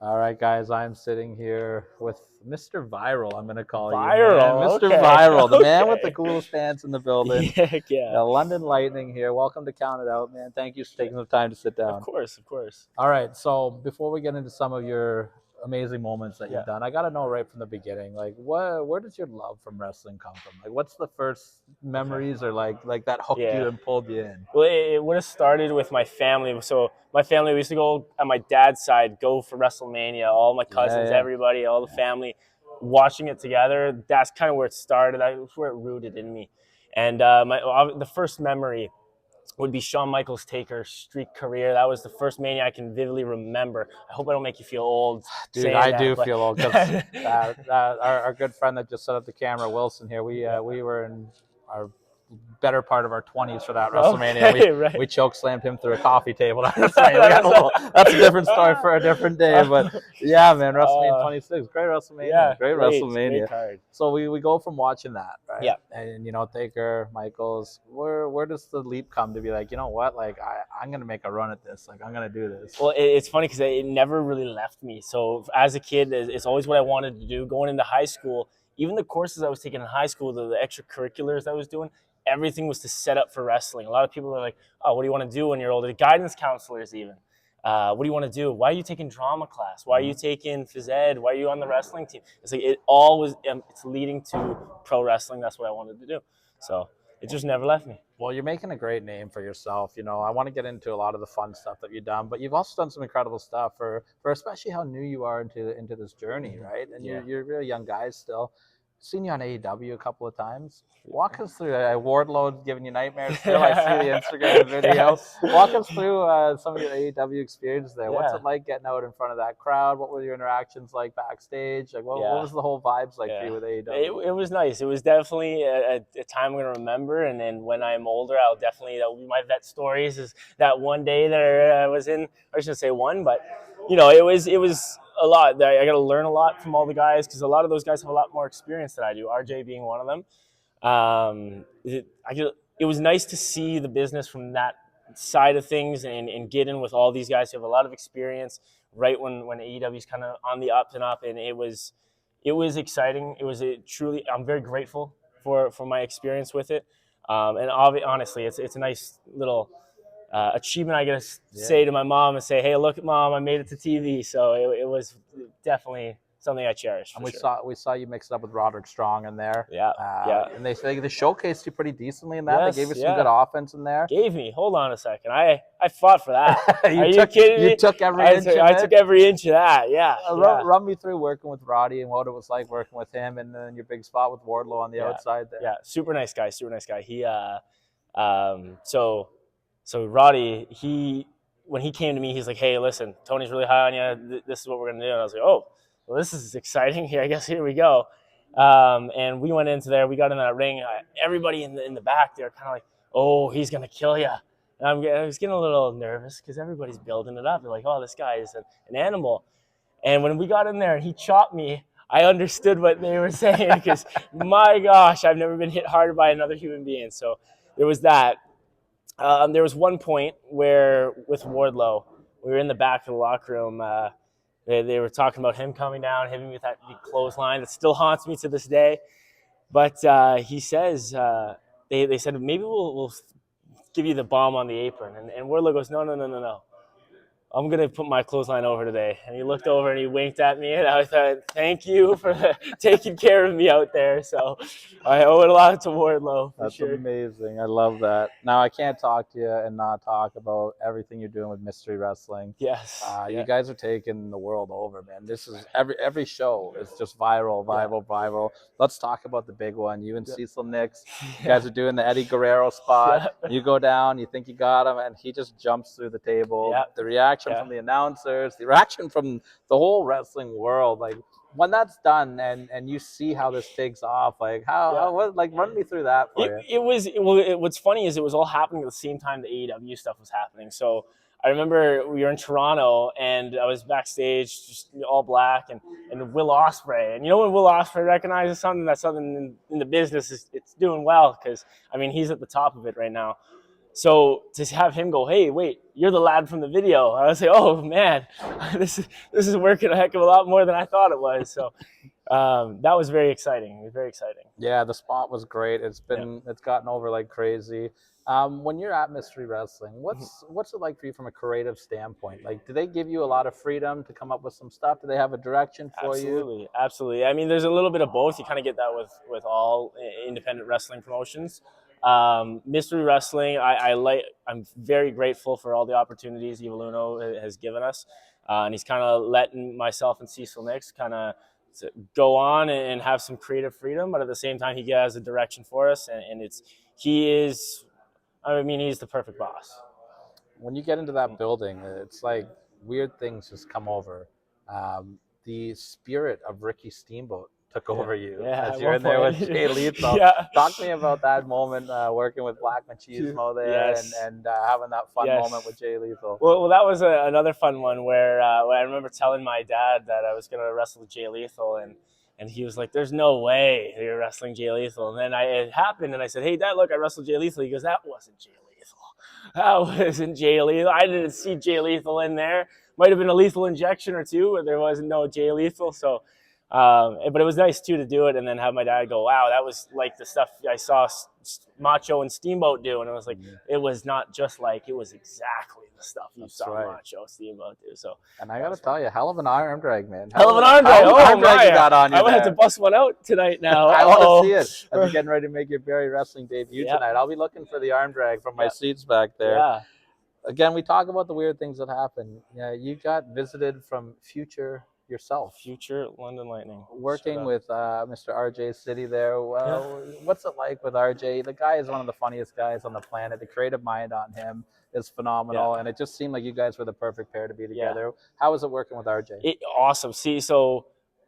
All right, guys, I'm sitting here with Mr. Viral. I'm going to call you, man. Viral, Mr. okay, Viral, the man with the okay. coolest pants in the building. Yeah, yeah. London Lightning here. Welcome to Count It Out, man. Thank you for taking the time to sit Of down. course, of course. All right, so before we get into some of your amazing moments that Yeah, you've done, I got to know right from the beginning, like, where does your love from wrestling come from? Like, what's the first okay. memories or like that hooked you Yeah. and pulled you in? Well, it would have started with my family. So my family, we used to go on my dad's side, go for WrestleMania. All my Yeah, cousins, yeah. everybody, all the family, watching it together. That's kind of where it started. That's where it rooted in me. And the first memory would be Shawn Michaels' Taker streak career. That was the first Mania I can vividly remember. I hope I don't make you feel old Dude, saying I that, do but feel old because our good friend that just set up the camera, Wilson here, we were in our better part of our 20s for that WrestleMania. We okay, right. we choke slammed him through a coffee table at WrestleMania. We That had a was little. That's a different story for a different day, but yeah, man, WrestleMania uh, 26, great WrestleMania, yeah, great great WrestleMania. card. So we go from watching that, right? Yeah. And Taker, Michaels, where does the leap come to be like, you know what, like I'm gonna make a run at this, like I'm gonna do this. Well, it's funny because it never really left me. So as a kid, it's always what I wanted to do. Going into high school, even the courses I was taking in high school, the extracurriculars I was doing, everything was to set up for wrestling. A lot of people are like, "Oh, what do you want to do when you're older?" The guidance counselors even. What do you want to do? Why are you taking drama class? Why are you taking phys ed? Why are you on the wrestling team? It's like it all was. It's leading to pro wrestling. That's what I wanted to do. So it just never left me. Well, you're making a great name for yourself. I want to get into a lot of the fun stuff that you've done, but you've also done some incredible stuff for especially how new you are into this journey, right? And Yeah. you're really young guys still. Seen you on AEW a couple of times. Walk us through Wardlow giving you nightmares still. I see the Instagram video. Yes. Walk us through some of your AEW experience there. What's Yeah. it like getting out in front of that crowd? What were your interactions like backstage? Like what Yeah. was the whole vibes like for Yeah. you with It, AEW? it was nice. It was definitely a time I'm going to remember. And then when I'm older, that'll be my vet stories is that one day that I was in, I shouldn't say one, but it was a lot. I got to learn a lot from all the guys because a lot of those guys have a lot more experience than I do. RJ being one of them. It was nice to see the business from that side of things and get in with all these guys who have a lot of experience right when AEW is kind of on the up and up, and it was exciting. It was truly. I'm very grateful for my experience with it, and honestly, it's a nice little achievement. I get to say to my mom and say, "Hey, look, Mom, I made it to TV." So it was definitely something I cherish And for we sure. saw you mix it up with Rodrick Strong in there. Yeah, yeah, And they showcased you pretty decently in that. They gave yes, you some good yeah. offense in there. Gave me. Hold on a second. I fought for that. you Are you took kidding you me? took every I inch took, of I it. took every inch of that. Yeah, yeah, Run me through working with Roddy and what it was like working with him, and then your big spot with Wardlow on the yeah, outside there. yeah. Super nice guy. Super nice guy. So Roddy, when he came to me, he's like, "Hey, listen, Tony's really high on you. This is what we're gonna do." And I was like, "Oh, well, this is exciting. Here, I guess here we go." And we went into there. We got in that ring. Everybody in the back, they're kind of like, "Oh, he's gonna kill you." And I was getting a little nervous because everybody's building it up. They're like, "Oh, this guy is an animal." And when we got in there and he chopped me, I understood what they were saying because, my gosh, I've never been hit harder by another human being. So there was that. There was one point where with Wardlow, we were in the back of the locker room. They were talking about him coming down, hitting me with that clothesline that still haunts me to this day. But he says, they said, maybe we'll give you the bomb on the apron. And Wardlow goes, no, no, no, no, no. I'm going to put my clothesline over today. And he looked over and he winked at me. And I thought, thank you for taking care of me out there. So I owe it a lot to Wardlow, for That's sure. amazing. I love that. Now I can't talk to you and not talk about everything you're doing with Mystery Wrestling. Yes. You guys are taking the world over, man. This is every show is just viral, viral. Let's talk about the big one. You and Cecil Nix, you guys are doing the Eddie Guerrero spot. Yeah. You go down, you think you got him, and he just jumps through the table. Yeah. The reaction from the announcers, the reaction from the whole wrestling world, like when that's done and you see how this takes off, like run me through that for you. What's funny is it was all happening at the same time the AEW stuff was happening. So I remember we were in Toronto and I was backstage, just all black, and Will Ospreay. And when Will Ospreay recognizes something, that's something in the business it's doing well because I mean he's at the top of it right now. So to have him go, hey, wait, you're the lad from the video. I was like, oh man, this is working a heck of a lot more than I thought it was. So that was very exciting. It was very exciting. Yeah, the spot was great. It's gotten over like crazy. When you're at Mystery Wrestling, what's it like for you from a creative standpoint? Like, do they give you a lot of freedom to come up with some stuff? Do they have a direction for you? Absolutely. I mean, there's a little bit of both. You kind of get that with all independent wrestling promotions. Mystery Wrestling, I like. I'm very grateful for all the opportunities Evil Uno has given us, and he's kind of letting myself and Cecil Nix kind of go on and have some creative freedom, but at the same time, he has a direction for us, and he is. I mean, he's the perfect boss. When you get into that building, it's like weird things just come over. The spirit of Ricky Steamboat took over you as you're in there with Jay Lethal. Talk to me about that moment working with Black Machismo there and having that fun moment with Jay Lethal. Well, that was another fun one where I remember telling my dad that I was going to wrestle Jay Lethal, and he was like, there's no way you're wrestling Jay Lethal. And then it happened, and I said, hey, Dad, look, I wrestled Jay Lethal. He goes, that wasn't Jay Lethal. That wasn't Jay Lethal. I didn't see Jay Lethal in there. Might have been a lethal injection or two, but there wasn't no Jay Lethal. So, but it was nice, too, to do it and then have my dad go, wow, that was like the stuff I saw Macho and Steamboat do. And it was like, it was not just like, it was exactly the stuff you saw Macho Steamboat do. So, and I got to tell you, hell of an arm drag, man. Hell of an arm drag. Arm drag you got on you. I might have to bust one out tonight now. I want to see it as you're getting ready to make your Barrie Wrestling debut tonight. I'll be looking for the arm drag from my seats back there. Yeah. Again, we talk about the weird things that happen. Yeah, you got visited from Future yourself. Future London Lightning. Working with Mr. RJ City there. Well, what's it like with RJ? The guy is one of the funniest guys on the planet. The creative mind on him is phenomenal, and it just seemed like you guys were the perfect pair to be together. How was it working with RJ? Awesome. See, so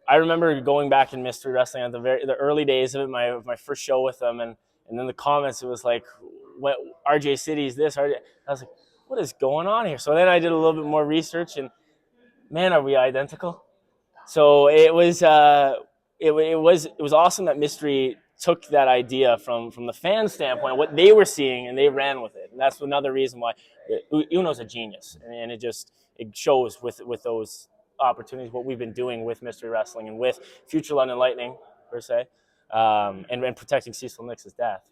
I remember going back in Mystery Wrestling at the early days of it, my first show with them, and then the comments, it was like, what, RJ City is this? RJ? I was like, what is going on here? So then I did a little bit more research, and man, are we identical? So it was awesome that Mystery took that idea from the fan standpoint, what they were seeing, and they ran with it. And that's another reason why Uno's a genius, and it shows with those opportunities what we've been doing with Mystery Wrestling and with Future London Lightning per se, and protecting Cecil Nix's death.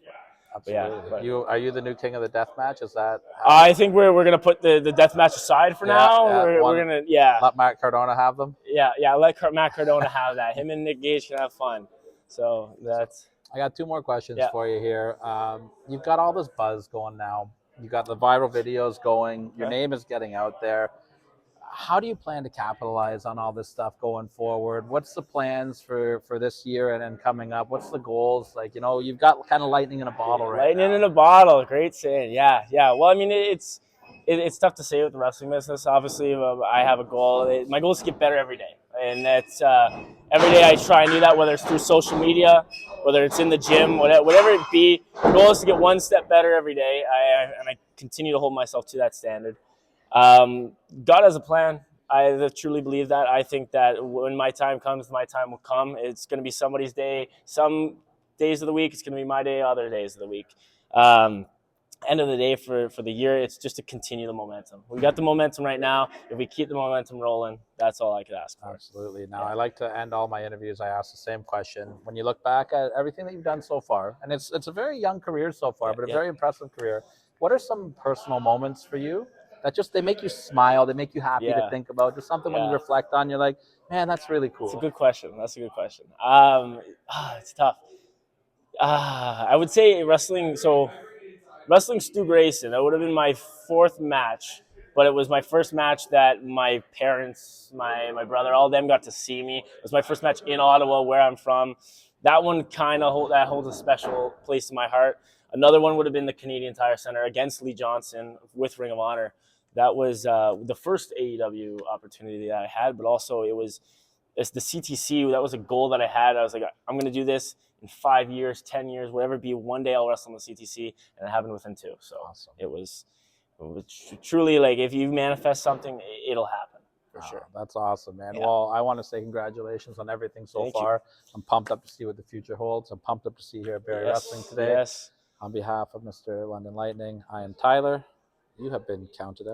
Absolutely. Are you the new king of the death match? Is that? I think we're gonna put the death match aside for now. We're gonna let Matt Cardona have them. Let Matt Cardona have that. Him and Nick Gage can have fun. So that's. I got two more questions for you here. You've got all this buzz going now. You got the viral videos going. Your name is getting out there. How do you plan to capitalize on all this stuff going forward? What's the plans for this year and coming up? What's the goals? Like, you've got kind of lightning in a bottle right now. Lightning in a bottle. Great saying. Yeah. Well, I mean, it's tough to say with the wrestling business. Obviously, I have a goal. My goal is to get better every day. And that's every day I try and do that, whether it's through social media, whether it's in the gym, whatever it be. The goal is to get one step better every day. And I continue to hold myself to that standard. God has a plan. I truly believe that. I think that when my time comes, my time will come. It's going to be somebody's day. Some days of the week, it's going to be my day. Other days of the week. End of the day for the year, it's just to continue the momentum. We got the momentum right now. If we keep the momentum rolling, that's all I could ask for. Absolutely. Now, I like to end all my interviews. I ask the same question. When you look back at everything that you've done so far, and it's a very young career so far, but a very impressive career. What are some personal moments for you that they make you smile, they make you happy to think about? Just something when you reflect on, you're like, man, that's really cool. It's a good question. It's tough. I would say wrestling. So wrestling Stu Grayson, that would have been my fourth match, but it was my first match that my parents, my brother, all of them got to see me. It was my first match in Ottawa, where I'm from. That one kind of holds a special place in my heart. Another one would have been the Canadian Tire Center against Lee Johnson with Ring of Honor. That was the first AEW opportunity that I had, but also it's the CTC. That was a goal that I had. I was like, I'm going to do this in 5 years, 10 years, whatever it be. One day I'll wrestle on the CTC, and it happened within 2. So awesome. It was truly like, if you manifest something, it'll happen for sure. That's awesome, man. Yeah. Well, I want to say congratulations on everything so far. I'm pumped up to see what the future holds. I'm pumped up to see you here at Barrie Wrestling today. Yes. On behalf of Mr. London Lightning, I am Tyler. You have been counted out.